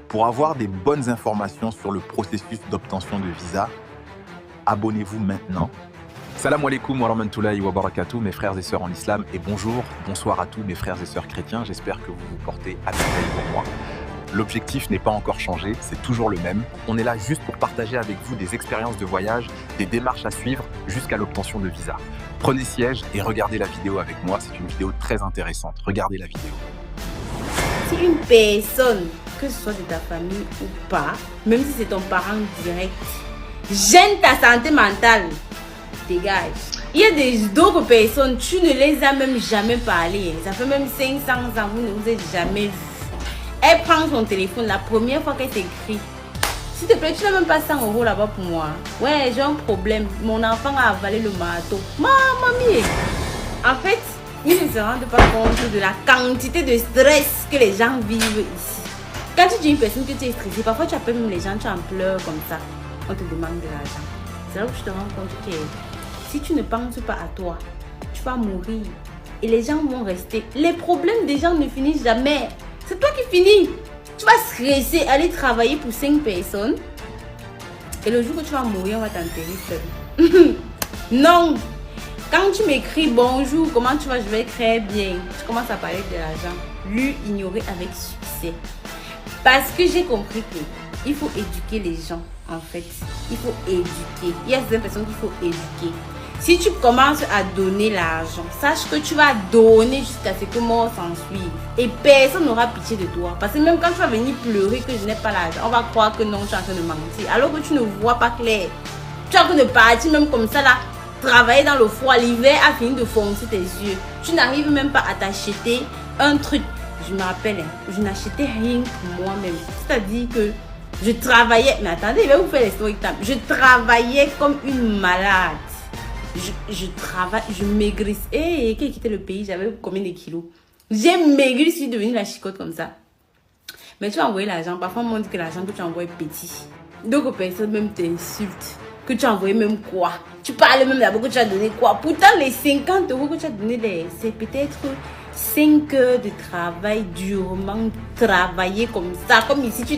Pour avoir des bonnes informations sur le processus d'obtention de visa, abonnez-vous maintenant. Salam alaikum wa rahmatullahi wa barakatuh, mes frères et sœurs en islam, et bonsoir à tous mes frères et sœurs chrétiens. J'espère que vous vous portez à merveille pour moi. L'objectif n'est pas encore changé, c'est toujours le même. On est là juste pour partager avec vous des expériences de voyage, des démarches à suivre jusqu'à l'obtention de visa. Prenez siège et regardez la vidéo avec moi, c'est une vidéo très intéressante. Regardez la vidéo. Si une personne, que ce soit de ta famille ou pas, même si c'est ton parent direct, gêne ta santé mentale, dégage. Il y a d'autres personnes, tu ne les as même jamais parlé. Ça fait même 500 ans, vous ne vous êtes jamais vu. Elle prend son téléphone la première fois qu'elle t'écrit. S'il te plaît, tu n'as même pas 100 € là-bas pour moi. Ouais, j'ai un problème. Mon enfant a avalé le marteau. Mamie. En fait, ils ne se rendent pas compte de la quantité de stress que les gens vivent ici. Quand tu dis à une personne que tu es stressée, parfois tu appelles même les gens, tu en pleures comme ça. On te demande de l'argent. C'est là où tu te rends compte que si tu ne penses pas à toi, tu vas mourir. Et les gens vont rester. Les problèmes des gens ne finissent jamais. C'est toi qui finis. Tu vas stresser, aller travailler pour 5 personnes. Et le jour que tu vas mourir, on va t'enterrer seul. Non. Quand tu m'écris bonjour, comment tu vas, je vais très bien. Tu commences à parler de l'argent. Lui, ignorer avec succès. Parce que j'ai compris qu'il faut éduquer les gens, en fait. Il faut éduquer. Il y a certaines personnes qu'il faut éduquer. Si tu commences à donner l'argent, sache que tu vas donner jusqu'à ce que mort s'en suive. Et personne n'aura pitié de toi. Parce que même quand tu vas venir pleurer que je n'ai pas l'argent, on va croire que non, tu es en train de mentir. Alors que tu ne vois pas clair. Tu es en train de partir même comme ça là, travailler dans le froid. L'hiver a fini de foncer tes yeux. Tu n'arrives même pas à t'acheter un truc. Je me rappelle, je n'achetais rien pour moi-même. C'est-à-dire que je travaillais. Mais attendez, je vais vous faire les story time. Je travaillais comme une malade. Je travaille, je maigrisse. Et qui a quitté le pays, j'avais combien de kilos? J'ai maigri, je suis devenue la chicote comme ça. Mais tu as envoyé l'argent. Parfois, on dit que l'argent que tu as envoyé est petit. D'autres personnes même t'insultent. Que tu as envoyé même quoi? Tu parles même d'abord que tu as donné quoi? Pourtant, les 50 € que tu as donné, c'est peut-être 5 heures de travail durement travaillé comme ça. Comme ici, tu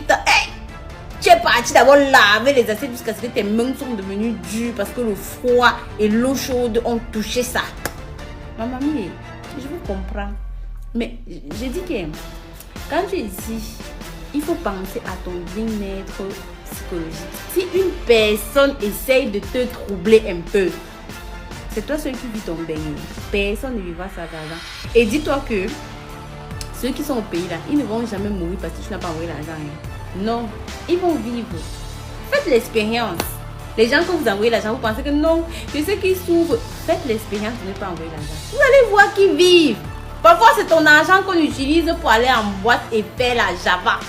es parti d'abord laver les assiettes jusqu'à ce que tes mains sont devenues dures parce que le froid et l'eau chaude ont touché ça. Ma mamie, je vous comprends. Mais je dis que quand tu es ici, il faut penser à ton bien-être psychologique. Si une personne essaye de te troubler un peu, c'est toi celui qui vit ton bain. Personne ne vivra sans argent. Et dis-toi que ceux qui sont au pays là, ils ne vont jamais mourir parce que tu n'as pas envoyé l'argent. Non, ils vont vivre. Faites l'expérience. Les gens que vous envoyez l'argent, vous pensez que non, que ceux qui souffrent, faites l'expérience de ne pas envoyer l'argent. Vous allez voir qu'ils vivent. Parfois, c'est ton argent qu'on utilise pour aller en boîte et faire la java.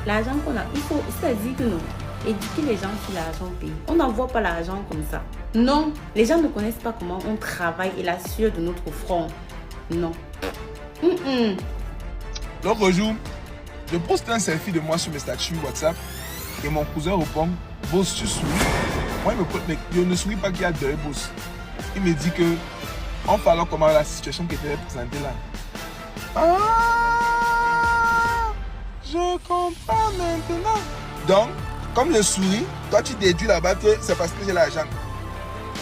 L'argent qu'on a, il faut, c'est-à-dire que non, éduquer les gens sur l'argent au pays. On n'envoie pas l'argent comme ça. Non, les gens ne connaissent pas comment on travaille et la sueur de notre front. Non. L'autre jour, je poste un selfie de moi sur mes statuts WhatsApp et mon cousin répond: Boss, tu souris? Moi, je ne souris pas qu'il y a deux boss. Il me dit que on fait alors comment la situation qui était présentée là. Ah, je comprends maintenant. Donc, comme je souris, toi tu déduis là-bas que c'est parce que j'ai l'argent.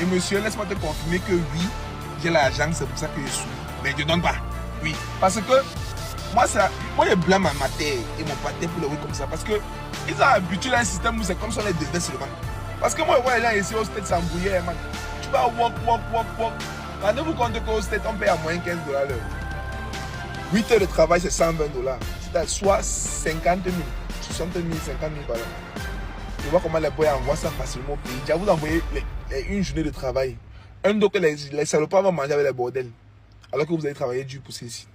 Et monsieur, laisse-moi te confirmer que oui, j'ai l'argent, c'est pour ça que je souris. Mais je ne donne pas. Oui, parce que moi je blâme ma terre et mon pâté pour le oui comme ça. Parce que ils ont habitué à un système où c'est comme si on les devait seulement. Parce que moi, je vois les gens ici au stade s'embrouiller, man. Tu vas walk. Rendez-vous compte qu'au stade, on paye à moins 15 $ l'heure. 8 heures de travail, c'est 120 $. C'est-à-dire soit 50 000, 60 000, 50 000 balles. Je vois comment les boys envoient ça facilement au pays. Déjà, vous envoyez une journée de travail. Un dos que les salopards vont manger avec les bordels. Alors que vous allez travailler dur pour ceci.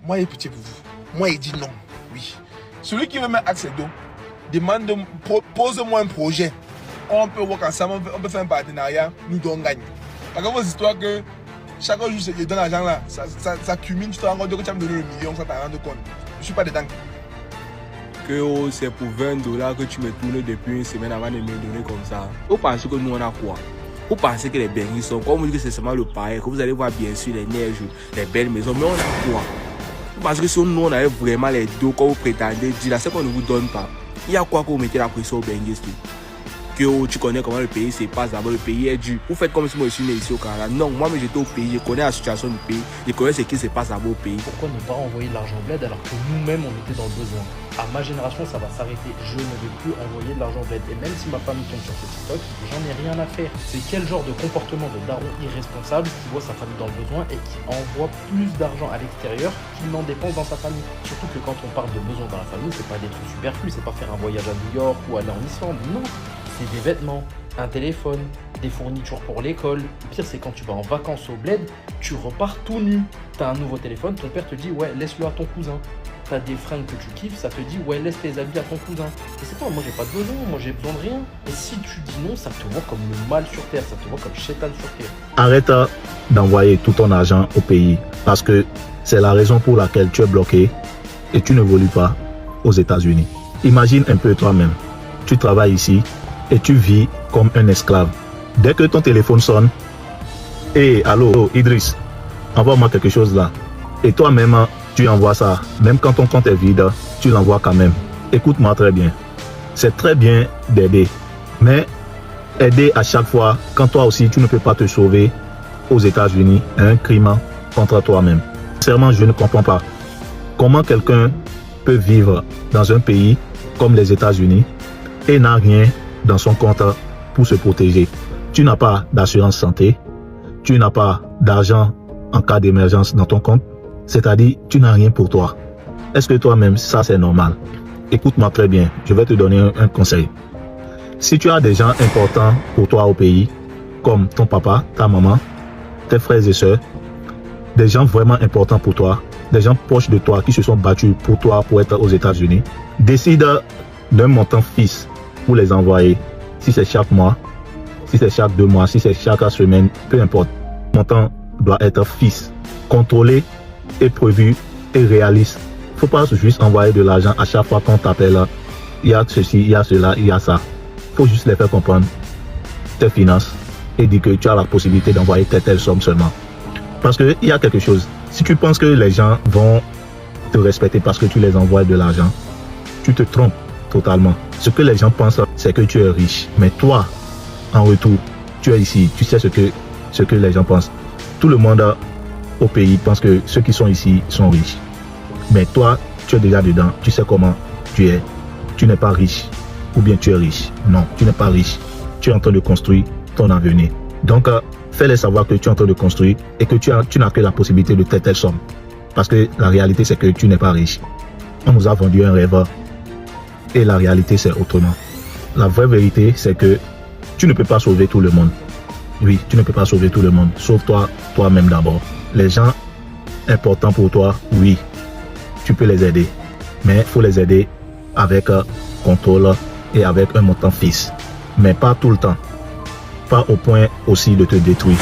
Moi, j'ai pitié pour vous. Moi, il dit non. Oui. Celui qui veut mettre accès d'eau, pose-moi un projet. On peut voir ensemble, on peut faire un partenariat, nous deux on gagne. Parce que vos histoires que chaque jour je donne l'argent là, ça cumule, tu te rends compte que tu vas me donner le million sans t'en rendre compte. Je ne suis pas dedans. Que c'est pour 20 $ que tu me tournes depuis une semaine avant de me donner comme ça. Vous pensez que nous on a quoi? Vous pensez que les berries sont, comme vous dites que c'est seulement le pareil, que vous allez voir bien sûr les neiges, les belles maisons, mais on a quoi? Parce que si nous on avait vraiment les deux comme vous prétendez dire, c'est qu'on ne vous donne pas. Il y a quoi que vous mettez la pression au Bengues? Que tu connais comment le pays se passe d'abord, le pays est dur. Vous faites comme si moi je suis né ici au Canada. Non, moi j'étais au pays, je connais la situation du pays, je connais ce qui se passe d'abord au pays. Pourquoi ne pas envoyer de l'argent au bled alors que nous-mêmes on était dans le besoin? À ma génération ça va s'arrêter, je ne vais plus envoyer de l'argent au bled. Et même si ma famille tombe sur ce TikTok, j'en ai rien à faire. C'est quel genre de comportement de daron irresponsable qui voit sa famille dans le besoin et qui envoie plus d'argent à l'extérieur qu'il n'en dépense dans sa famille? Surtout que quand on parle de besoin dans la famille, c'est pas des trucs superflus, c'est pas faire un voyage à New York ou aller en Islande, non. C'est des vêtements, un téléphone, des fournitures pour l'école. Le pire, c'est quand tu vas en vacances au bled, tu repars tout nu. T'as un nouveau téléphone, ton père te dit ouais, laisse-le à ton cousin. T'as des fringues que tu kiffes, ça te dit ouais, laisse tes habits à ton cousin. Et c'est quoi, moi j'ai pas de besoin, moi j'ai besoin de rien. Et si tu dis non, ça te voit comme le mal sur terre, ça te voit comme Shaitan sur terre. Arrête d'envoyer tout ton argent au pays parce que c'est la raison pour laquelle tu es bloqué et tu n'évolues pas aux États-Unis. Imagine un peu toi-même, tu travailles ici et tu vis comme un esclave. Dès que ton téléphone sonne, hey, allô, Idriss, envoie-moi quelque chose là. Et toi-même, tu envoies ça. Même quand ton compte est vide, tu l'envoies quand même. Écoute-moi très bien. C'est très bien d'aider. Mais aider à chaque fois, quand toi aussi, tu ne peux pas te sauver aux États-Unis, est un crime contre toi-même. Sincèrement, je ne comprends pas comment quelqu'un peut vivre dans un pays comme les États-Unis et n'a rien dans son compte pour se protéger. Tu n'as pas d'assurance santé, tu n'as pas d'argent en cas d'émergence dans ton compte, c'est-à-dire tu n'as rien pour toi. Est-ce que toi-même, ça c'est normal? Écoute-moi très bien, je vais te donner un conseil. Si tu as des gens importants pour toi au pays, comme ton papa, ta maman, tes frères et sœurs, des gens vraiment importants pour toi, des gens proches de toi qui se sont battus pour toi pour être aux États-Unis, décide d'un montant fixe pour les envoyer. Si c'est chaque mois, si c'est chaque 2 mois, si c'est chaque semaine, peu importe. Le montant doit être fixe, contrôlé et prévu et réaliste. Il ne faut pas juste envoyer de l'argent à chaque fois qu'on t'appelle. Il y a ceci, il y a cela, il y a ça. Il faut juste les faire comprendre tes finances et dire que tu as la possibilité d'envoyer telle somme seulement. Parce qu'il y a quelque chose. Si tu penses que les gens vont te respecter parce que tu les envoies de l'argent, tu te trompes totalement. Ce que les gens pensent, c'est que tu es riche. Mais toi, en retour, tu es ici. Tu sais ce que les gens pensent. Tout le monde au pays pense que ceux qui sont ici sont riches. Mais toi, tu es déjà dedans. Tu sais comment tu es. Tu n'es pas riche. Ou bien tu es riche. Non, tu n'es pas riche. Tu es en train de construire ton avenir. Donc, fais-les savoir que tu es en train de construire et que tu n'as que la possibilité de telle somme. Parce que la réalité, c'est que tu n'es pas riche. On nous a vendu un rêve. Et la réalité, c'est autrement. La vraie vérité, c'est que tu ne peux pas sauver tout le monde. Oui, tu ne peux pas sauver tout le monde. Sauve-toi, toi-même d'abord. Les gens importants pour toi, oui, tu peux les aider. Mais il faut les aider avec contrôle et avec un montant fixe. Mais pas tout le temps. Pas au point aussi de te détruire.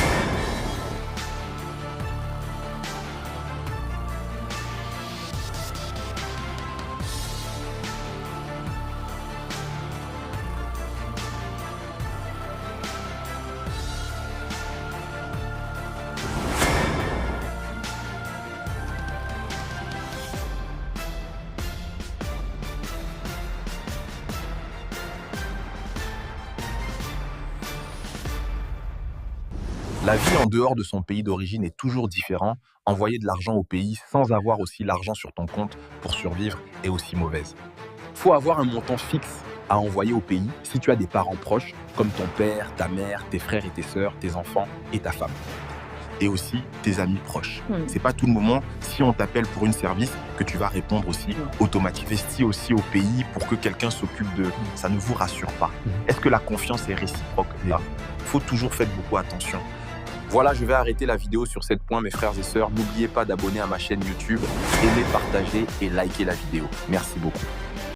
La vie en dehors de son pays d'origine est toujours différente. Envoyer de l'argent au pays sans avoir aussi l'argent sur ton compte pour survivre est aussi mauvaise. Faut avoir un montant fixe à envoyer au pays si tu as des parents proches comme ton père, ta mère, tes frères et tes sœurs, tes enfants et ta femme. Et aussi tes amis proches. C'est pas tout le moment, si on t'appelle pour une service, que tu vas répondre aussi automatiquement. Investis aussi au pays pour que quelqu'un s'occupe de... Ça ne vous rassure pas. Est-ce que la confiance est réciproque? Là, faut toujours faire beaucoup attention. Voilà, je vais arrêter la vidéo sur ce point, mes frères et sœurs. N'oubliez pas d'abonner à ma chaîne YouTube, aimer, partager et liker la vidéo. Merci beaucoup.